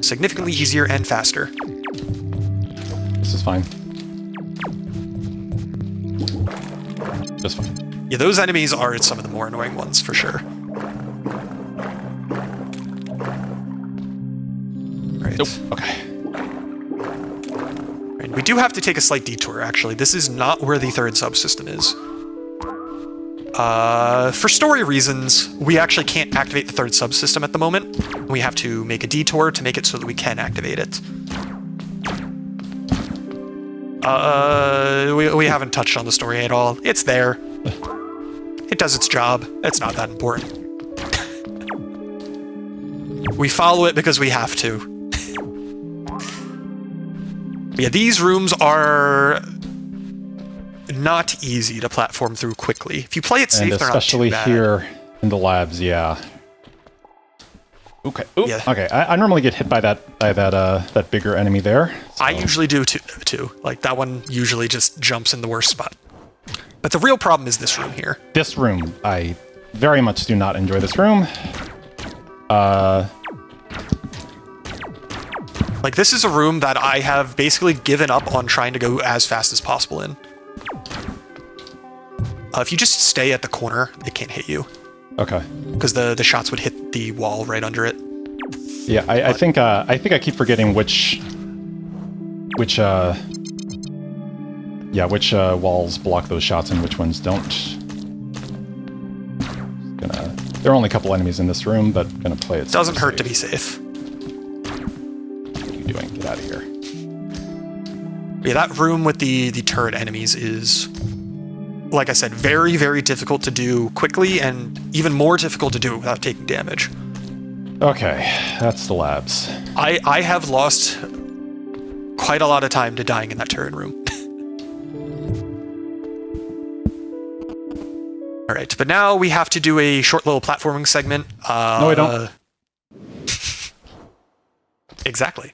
significantly easier and faster. This is fine. Just fine. Yeah, those enemies are some of the more annoying ones for sure. Right. Nope. Okay. And we do have to take a slight detour, actually. This is not where the third subsystem is. For story reasons, we actually can't activate the third subsystem at the moment. We have to make a detour to make it so that we can activate it. We haven't touched on the story at all. It's there. It does its job. It's not that important. We follow it because we have to. But yeah, these rooms are not easy to platform through quickly. If you play it safe, they're not too bad. Especially here in the labs, yeah. Okay. Oop. Yeah. Okay. I normally get hit by that bigger enemy there. So. I usually do too. Like that one usually just jumps in the worst spot. But the real problem is this room here. This room, I very much do not enjoy this room. Like this is a room that I have basically given up on trying to go as fast as possible in. If you just stay at the corner, it can't hit you. Okay. Because the shots would hit the wall right under it. Yeah, I think I keep forgetting which walls block those shots and which ones don't. There are only a couple enemies in this room, but gonna play it. Doesn't hurt to be safe. What are you doing? Get out of here. Yeah, that room with the turret enemies is, like I said, very, very difficult to do quickly, and even more difficult to do without taking damage. Okay, that's the labs. I have lost quite a lot of time to dying in that turret room. Alright, but now we have to do a short little platforming segment. No, I don't. Exactly.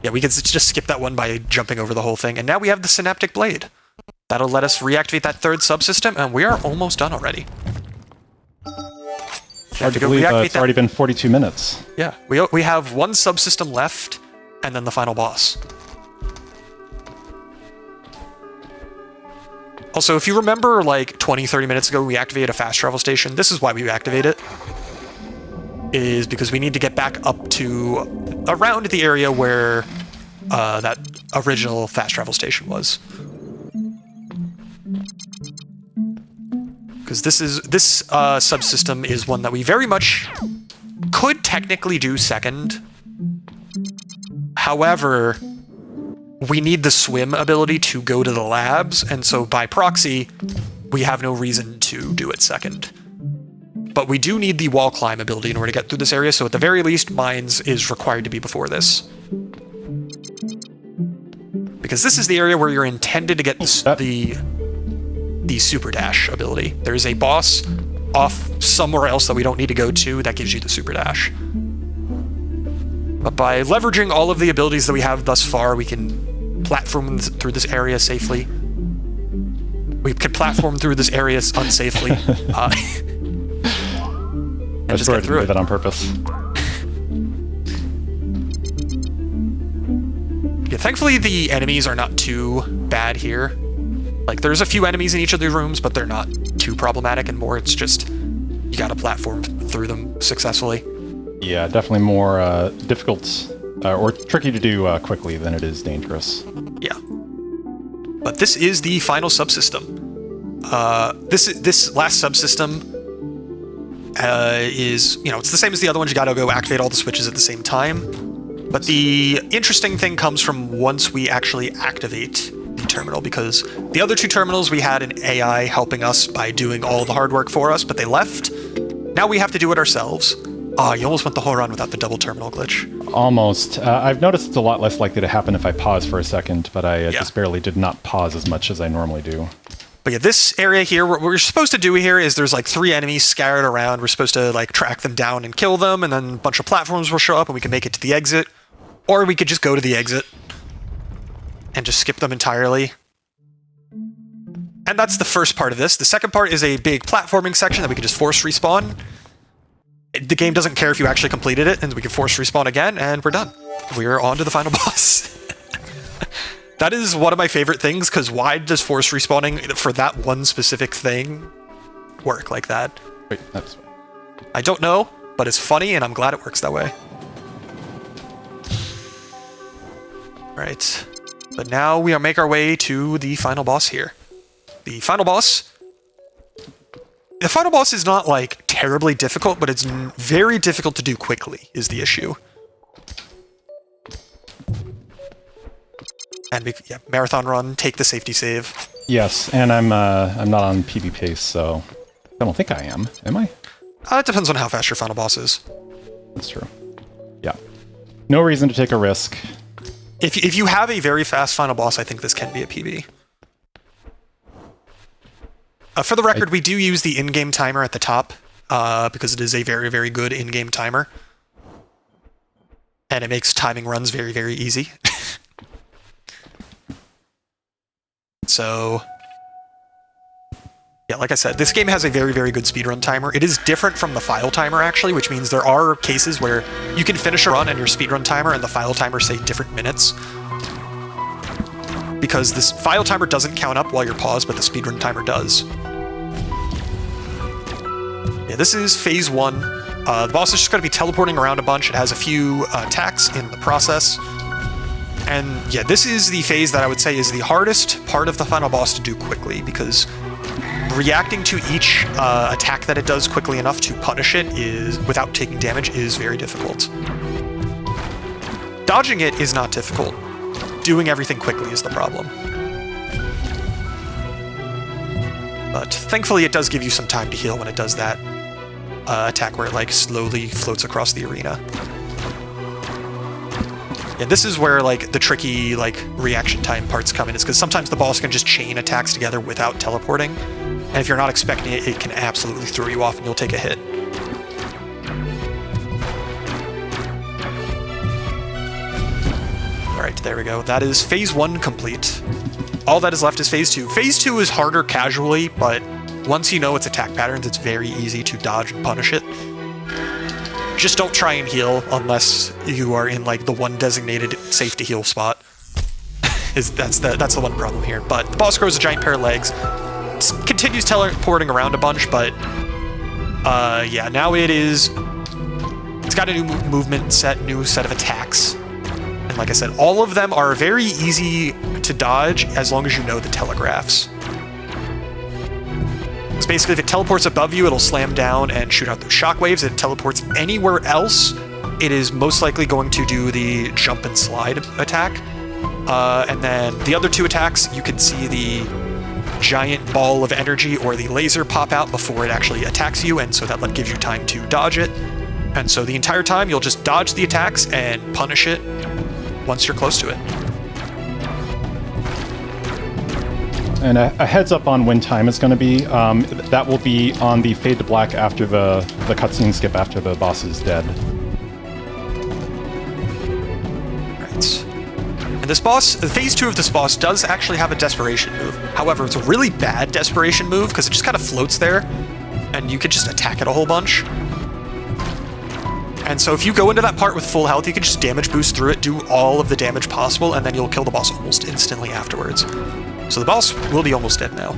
Yeah, we can just skip that one by jumping over the whole thing, and now we have the Synaptic Blade. That'll let us reactivate that third subsystem, and we are almost done already. Hard to believe it's already been 42 minutes. Yeah, we have one subsystem left, and then the final boss. Also, if you remember, like, 20, 30 minutes ago, we activated a fast travel station. This is why we activate it. Is because we need to get back up to around the area where that original fast travel station was. Because this subsystem is one that we very much could technically do second. However, we need the swim ability to go to the labs, and so by proxy, we have no reason to do it second. But we do need the wall climb ability in order to get through this area, so at the very least, mines is required to be before this. Because this is the area where you're intended to get the super dash ability. There's a boss off somewhere else that we don't need to go to that gives you the super dash. But by leveraging all of the abilities that we have thus far, we can platform through this area safely. We can platform through this area unsafely. And just get through it. That on purpose. Yeah, thankfully the enemies are not too bad here. Like, there's a few enemies in each of the rooms, but they're not too problematic, and more it's just you got to platform through them successfully. Yeah, definitely more difficult or tricky to do quickly than it is dangerous. Yeah. But this is the final subsystem. This last subsystem is, it's the same as the other ones. You gotta go activate all the switches at the same time. But the interesting thing comes from once we actually activate the terminal, because the other two terminals we had an AI helping us by doing all the hard work for us, but they left. Now we have to do it ourselves. You almost went the whole run without the double terminal glitch. Almost. I've noticed it's a lot less likely to happen if I pause for a second, but I just barely did not pause as much as I normally do. But yeah, this area here, what we're supposed to do here is there's like 3 enemies scattered around. We're supposed to like track them down and kill them, and then a bunch of platforms will show up and we can make it to the exit. Or we could just go to the exit and just skip them entirely. And that's the first part of this. The second part is a big platforming section that we can just force respawn. The game doesn't care if you actually completed it, and we can force respawn again, and we're done. We're on to the final boss. That is one of my favorite things, because why does force respawning for that one specific thing work like that? Wait, that's... I don't know, but it's funny, and I'm glad it works that way. Right. But now we make our way to the final boss here. The final boss is not, like, terribly difficult, but it's very difficult to do quickly, is the issue. And marathon run, take the safety save. Yes, and I'm not on PB pace, so I don't think I am. Am I? It depends on how fast your final boss is. That's true. Yeah. No reason to take a risk. If you have a very fast final boss, I think this can be a PB. For the record, we do use the in-game timer at the top, because it is a very, very good in-game timer. And it makes timing runs very, very easy. So, yeah, like I said, this game has a very, very good speedrun timer. It is different from the file timer, actually, which means there are cases where you can finish a run and your speedrun timer and the file timer say different minutes. Because this file timer doesn't count up while you're paused, but the speedrun timer does. Yeah, this is phase 1. The boss is just going to be teleporting around a bunch. It has a few attacks in the process. And yeah, this is the phase that I would say is the hardest part of the final boss to do quickly, because reacting to each attack that it does quickly enough to punish it without taking damage is very difficult. Dodging it is not difficult. Doing everything quickly is the problem. But thankfully it does give you some time to heal when it does that attack where it like slowly floats across the arena. And this is where like the tricky like reaction time parts come in, is because sometimes the boss can just chain attacks together without teleporting, and if you're not expecting it, it can absolutely throw you off and you'll take a hit. Alright, there we go. That is phase 1 complete. All that is left is phase 2. Phase 2 is harder casually, but once you know its attack patterns, it's very easy to dodge and punish it. Just don't try and heal unless you are in like the one designated safe to heal spot. That's the one problem here. But the boss grows a giant pair of legs, continues teleporting around a bunch, but yeah, now it's got a new movement set, new set of attacks. And like I said, all of them are very easy to dodge as long as you know the telegraphs. So basically, if it teleports above you, it'll slam down and shoot out those shockwaves. If it teleports anywhere else, it is most likely going to do the jump and slide attack. And then the other 2 attacks, you can see the giant ball of energy or the laser pop out before it actually attacks you, and so that gives you time to dodge it. And so the entire time, you'll just dodge the attacks and punish it once you're close to it. And a heads up on when time is going to be. That will be on the fade to black after the cutscene skip after the boss is dead. Right. And this boss, phase 2 of this boss does actually have a desperation move. However, it's a really bad desperation move because it just kind of floats there, and you could just attack it a whole bunch. And so if you go into that part with full health, you can just damage boost through it, do all of the damage possible, and then you'll kill the boss almost instantly afterwards. So the boss will be almost dead now.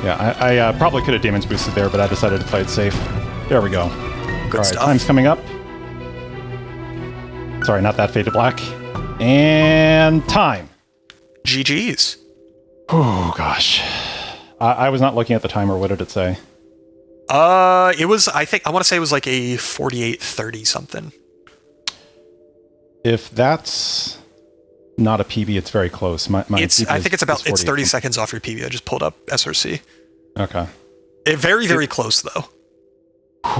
Yeah, I probably could have damage boosted there, but I decided to play it safe. There we go. Good All right, stuff. time's coming up. Sorry, not that faded black. And time. GG's. Oh, gosh. I was not looking at the timer. What did it say? It was, I want to say it was like a 48:30 something. If that's not a PB, it's very close. My I PB think it's about, it's 30 48. seconds off your PB. I just pulled up SRC. Okay. Very, very close though.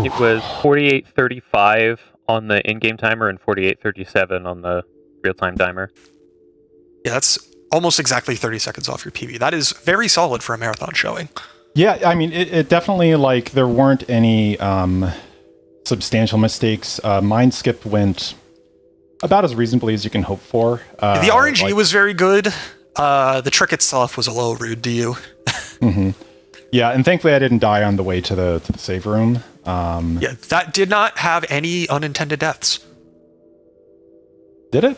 It was 48:35 on the in-game timer and 48:37 on the real-time timer. Yeah, that's almost exactly 30 seconds off your PB. That is very solid for a marathon showing. Yeah, I mean, it definitely, like, there weren't any substantial mistakes. Mine skip went about as reasonably as you can hope for. The RNG was very good. The trick itself was a little rude to you. Mm-hmm. Yeah, and thankfully I didn't die on the way to the save room. Yeah, that did not have any unintended deaths. Did it?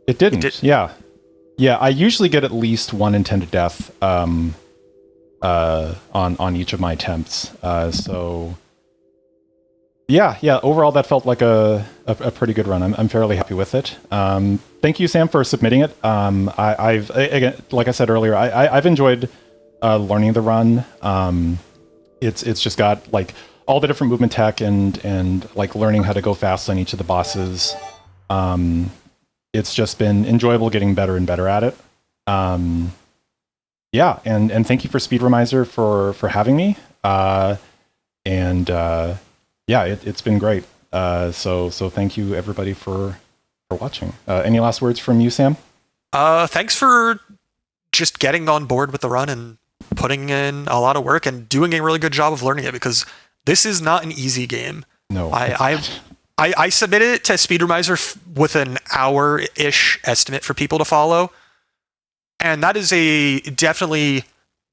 It didn't. It did. Yeah. Yeah, I usually get at least one intended death on each of my attempts. So yeah, overall that felt like a pretty good run. I'm fairly happy with it. Thank you, Sam, for submitting it. I've again, like I said earlier, I've enjoyed learning the run. It's just got like all the different movement tech and like learning how to go fast on each of the bosses. It's just been enjoyable getting better and better at it. Yeah, and thank you for Speedromizer for having me. Yeah, it's been great. So thank you everybody for watching. Any last words from you, Sam? Thanks for just getting on board with the run and putting in a lot of work and doing a really good job of learning it, because this is not an easy game. No. I submitted it to Speedromizer with an hour-ish estimate for people to follow. And that is definitely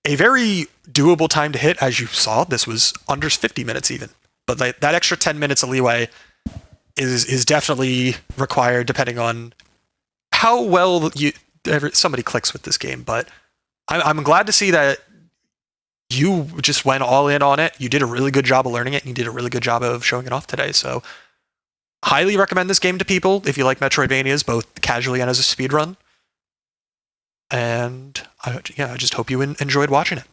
a very doable time to hit. As you saw, this was under 50 minutes even. But that extra 10 minutes of leeway is definitely required depending on how well somebody clicks with this game. But I'm glad to see that you just went all in on it. You did a really good job of learning it, and you did a really good job of showing it off today. So highly recommend this game to people if you like Metroidvanias, both casually and as a speedrun. And I just hope you enjoyed watching it.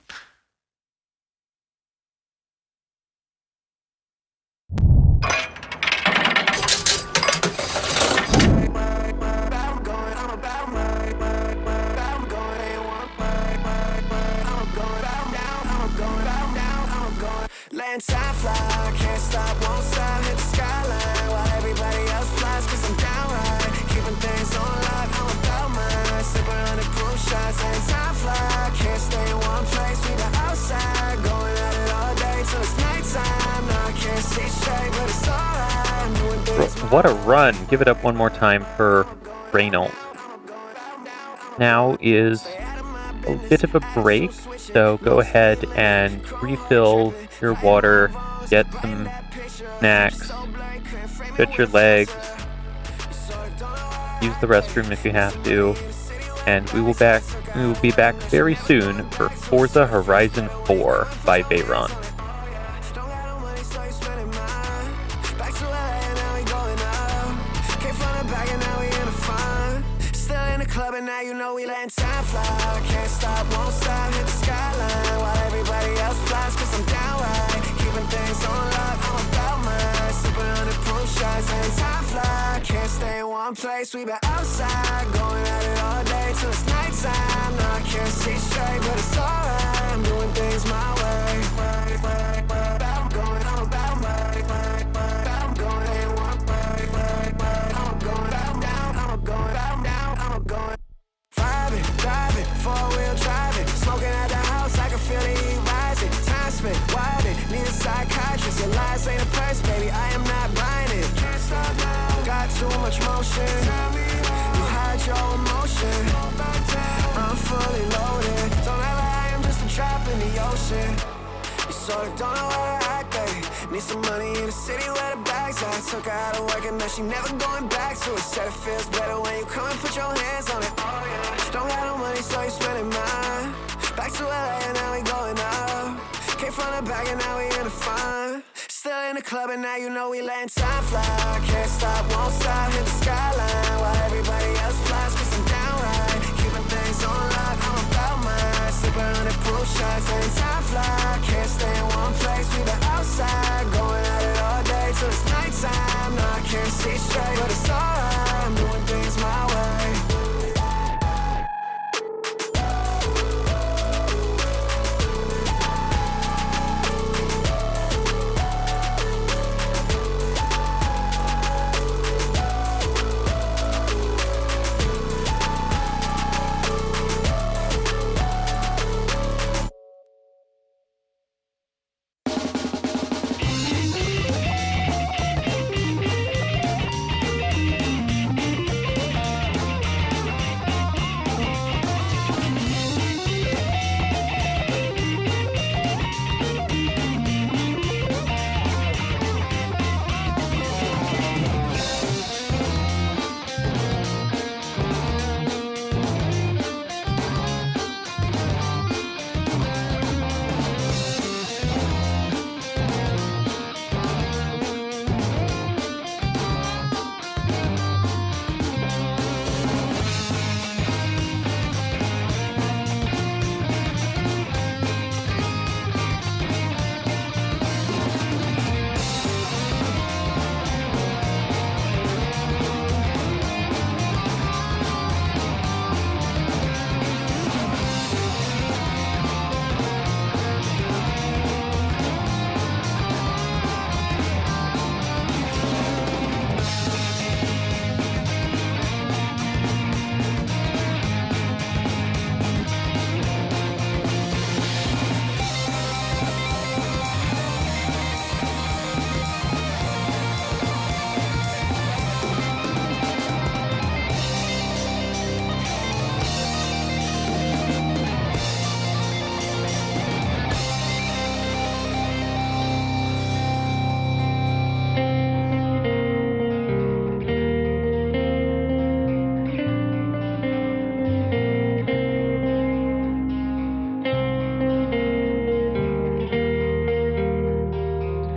Land time fly, can't stop, won't stop, hit the skyline while everybody else flies, cause I'm downright keeping things on lock, I'm about mine, sipping on the proof shots. Land time fly, can't stay in one place, we the outside, going at it all day till it's nighttime. Now I can't see straight, but it's alright, I'm doing things. What a run. Give it up one more time for Rainault. Now is a bit of a break, so go ahead and refill your water, get some snacks, stretch your legs, use the restroom if you have to, and we will be back very soon for Forza Horizon 4 by Bayron. Club and now you know we letting time fly. Can't stop, won't stop, hit the skyline while everybody else flies, cause I'm downright keeping things on lock, I'm about mine, sipping on the proof shots. And time fly, can't stay in one place, we been outside, going at it all day till it's nighttime. Now I can't see straight, but it's alright, I'm doing things my way. I'm going, I'm about mine. I'm going in one way. I'm going, I'm down, I'm going, I'm down, I'm going. Driving, four-wheel driving, smoking at the house, I can feel the heat rising. Time spent, wilding, need a psychiatrist. Your lies ain't a price, baby, I am not buying it. Can't stop now, got too much motion. You hide your emotion. I'm fully loaded. Don't ever I am just a drop in the ocean. You sort of don't know where to act, baby. Need some money in the city where the bags at. Took her out of work and now she never going back to it. Said it feels better when you come and put your hands on it. Oh yeah. Don't got no money, so you spending mine. Back to LA and now we going out. Came from the back and now we in the front. Still in the club and now you know we letting time fly. Can't stop, won't stop, hit the skyline while everybody else flies, cause I'm down right. Keeping things on lock, I'm about mine. Sipping on the proof shots, letting time fly. Can't stay in one place, we the outside, going out of